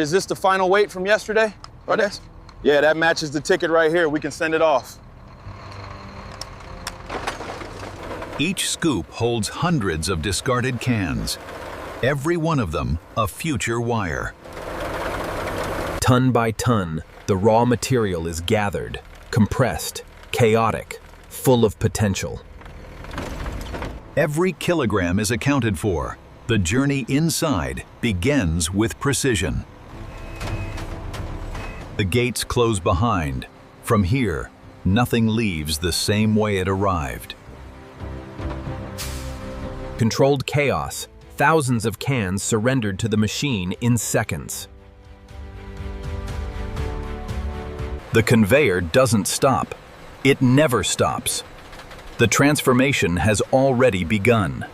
Is this the final weight from yesterday? Cordes? Yeah, that matches the ticket right here. We can send it off. Each scoop holds hundreds of discarded cans. Every one of them a future wire. Ton by ton, the raw material is gathered, compressed, chaotic, full of potential. Every kilogram is accounted for. The journey inside begins with precision. The gates close behind. From here, nothing leaves the same way it arrived. Controlled chaos, thousands of cans surrendered to the machine in seconds. The conveyor doesn't stop. It never stops. The transformation has already begun.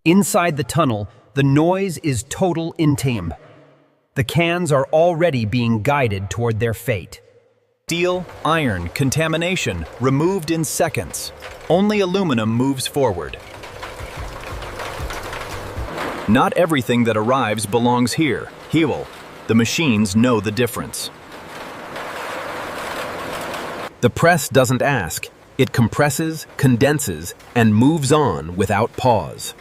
Inside the tunnel, the noise is total intim. The cans are already being guided toward their fate. Steel, iron, contamination, removed in seconds. Only aluminum moves forward. Not everything that arrives belongs here. The machines know the difference. The press doesn't ask. It compresses, condenses, and moves on without pause.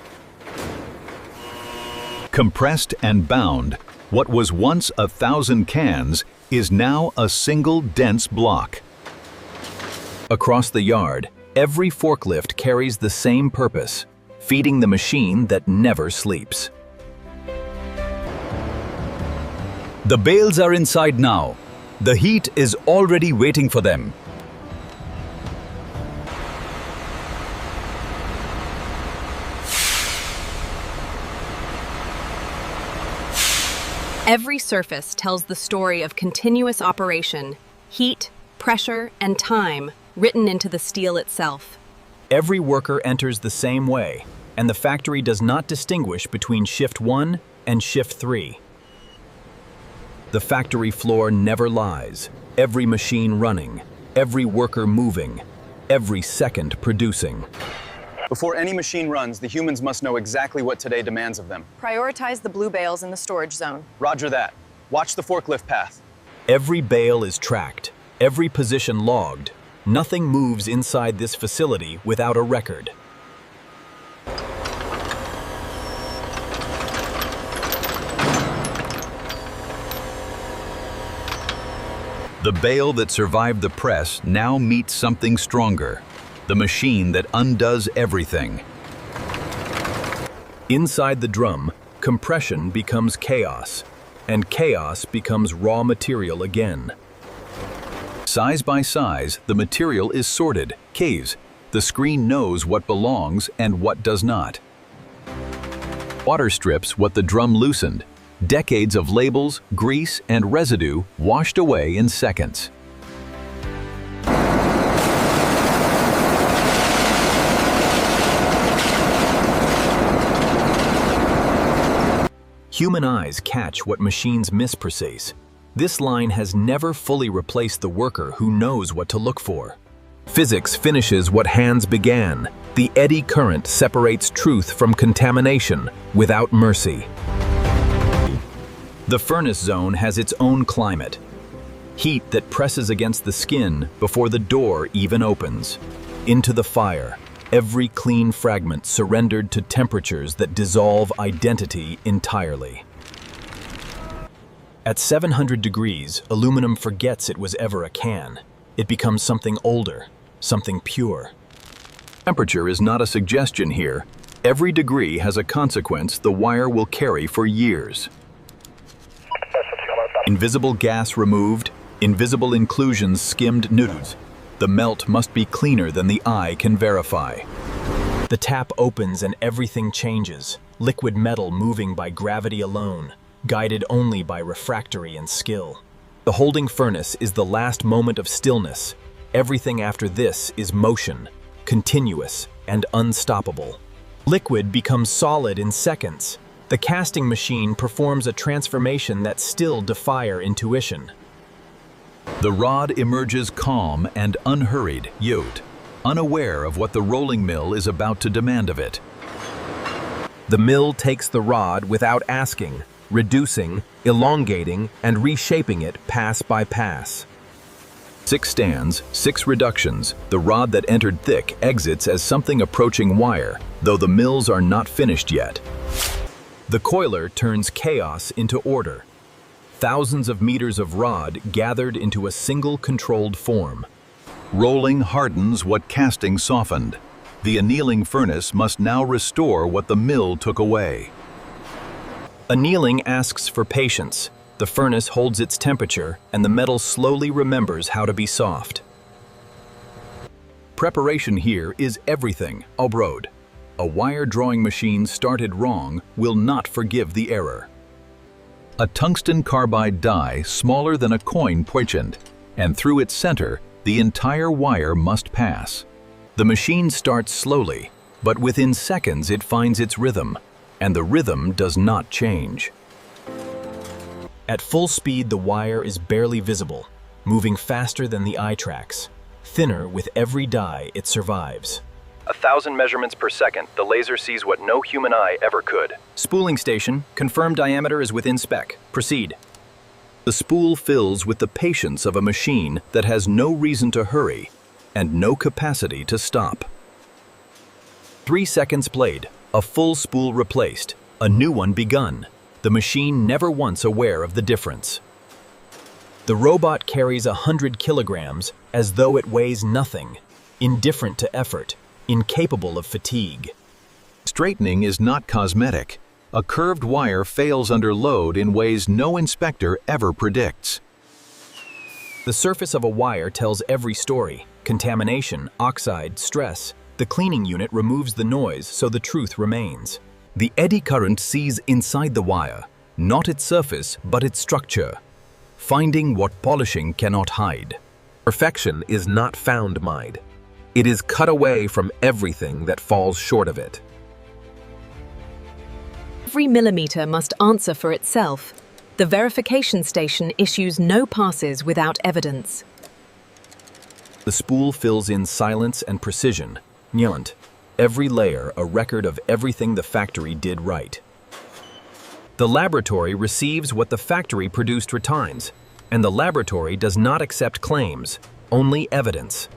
Compressed and bound, what was once 1,000 cans is now a single dense block. Across the yard, every forklift carries the same purpose, feeding the machine that never sleeps. The bales are inside now. The heat is already waiting for them. Every surface tells the story of continuous operation, heat, pressure, and time written into the steel itself. Every worker enters the same way, and the factory does not distinguish between shift 1 and shift 3. The factory floor never lies, every machine running, every worker moving, every second producing. Before any machine runs, the humans must know exactly what today demands of them. Prioritize the blue bales in the storage zone. Roger that. Watch the forklift path. Every bale is tracked, every position logged. Nothing moves inside this facility without a record. The bale that survived the press now meets something stronger. The machine that undoes everything. Inside the drum, compression becomes chaos, and chaos becomes raw material again. Size by size, the material is sorted, caves. The screen knows what belongs and what does not. Water strips what the drum loosened. Decades of labels, grease, and residue washed away in seconds. Human eyes catch what machines miss precise. This line has never fully replaced the worker who knows what to look for. Physics finishes what hands began. The eddy current separates truth from contamination without mercy. The furnace zone has its own climate. Heat that presses against the skin before the door even opens. Into the fire. Every clean fragment surrendered to temperatures that dissolve identity entirely. At 700 degrees, aluminum forgets it was ever a can. It becomes something older, something pure. Temperature is not a suggestion here. Every degree has a consequence the wire will carry for years. Invisible gas removed, invisible inclusions skimmed nudes. The melt must be cleaner than the eye can verify. The tap opens and everything changes, liquid metal moving by gravity alone, guided only by refractory and skill. The holding furnace is the last moment of stillness. Everything after this is motion, continuous and unstoppable. Liquid becomes solid in seconds. The casting machine performs a transformation that still defies intuition. The rod emerges calm and unhurried, unaware of what the rolling mill is about to demand of it. The mill takes the rod without asking, reducing, elongating, and reshaping it pass by pass. 6 stands, 6 reductions. The rod that entered thick exits as something approaching wire, though the mills are not finished yet. The coiler turns chaos into order. Thousands of meters of rod gathered into a single controlled form. Rolling hardens what casting softened. The annealing furnace must now restore what the mill took away. Annealing asks for patience. The furnace holds its temperature, and the metal slowly remembers how to be soft. Preparation here is everything, Obrod. A wire drawing machine started wrong will not forgive the error. A tungsten carbide die smaller than a coin poignant, and through its center, the entire wire must pass. The machine starts slowly, but within seconds it finds its rhythm, and the rhythm does not change. At full speed, the wire is barely visible, moving faster than the eye tracks. Thinner with every die, it survives. 1,000 measurements per second, the laser sees what no human eye ever could. Spooling station, confirmed diameter is within spec. Proceed. The spool fills with the patience of a machine that has no reason to hurry and no capacity to stop. 3 seconds played, a full spool replaced, a new one begun. The machine never once aware of the difference. The robot carries 100 kilograms as though it weighs nothing, indifferent to effort, incapable of fatigue. Straightening is not cosmetic. A curved wire fails under load in ways no inspector ever predicts. The surface of a wire tells every story: contamination, oxide, stress. The cleaning unit removes the noise so the truth remains. The eddy current sees inside the wire, not its surface but its structure, finding what polishing cannot hide. Perfection is not found mined. It is cut away from everything that falls short of it. Every millimeter must answer for itself. The verification station issues no passes without evidence. The spool fills in silence and precision. Nuant. Every layer a record of everything the factory did right. The laboratory receives what the factory produced returns, and the laboratory does not accept claims, only evidence.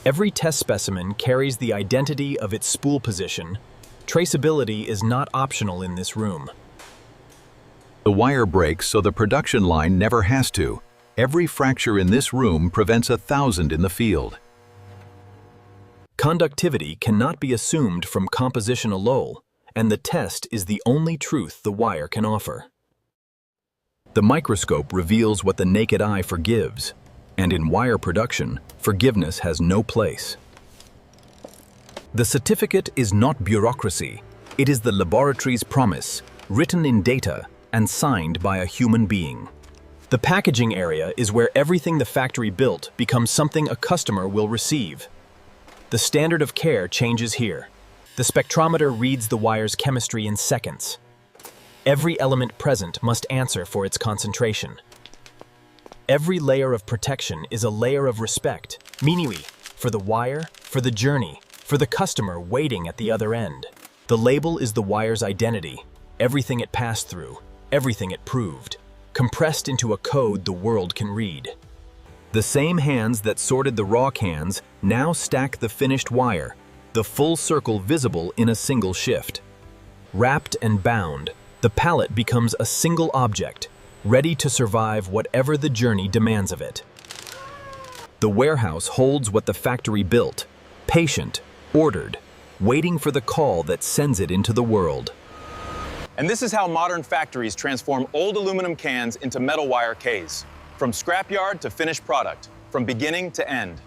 Every test specimen carries the identity of its spool position. Traceability is not optional in this room. The wire breaks so the production line never has to. Every fracture in this room prevents 1,000 in the field. Conductivity cannot be assumed from composition alone, and the test is the only truth the wire can offer. The microscope reveals what the naked eye forgives, and in wire production, forgiveness has no place. The certificate is not bureaucracy. It is the laboratory's promise, written in data and signed by a human being. The packaging area is where everything the factory built becomes something a customer will receive. The standard of care changes here. The spectrometer reads the wire's chemistry in seconds. Every element present must answer for its concentration. Every layer of protection is a layer of respect, minui, for the wire, for the journey, for the customer waiting at the other end. The label is the wire's identity, everything it passed through, everything it proved, compressed into a code the world can read. The same hands that sorted the raw cans now stack the finished wire, the full circle visible in a single shift. Wrapped and bound, the pallet becomes a single object, ready to survive whatever the journey demands of it. The warehouse holds what the factory built, patient, ordered, waiting for the call that sends it into the world. And this is how modern factories transform old aluminum cans into metal wire Ks. From scrapyard to finished product, from beginning to end.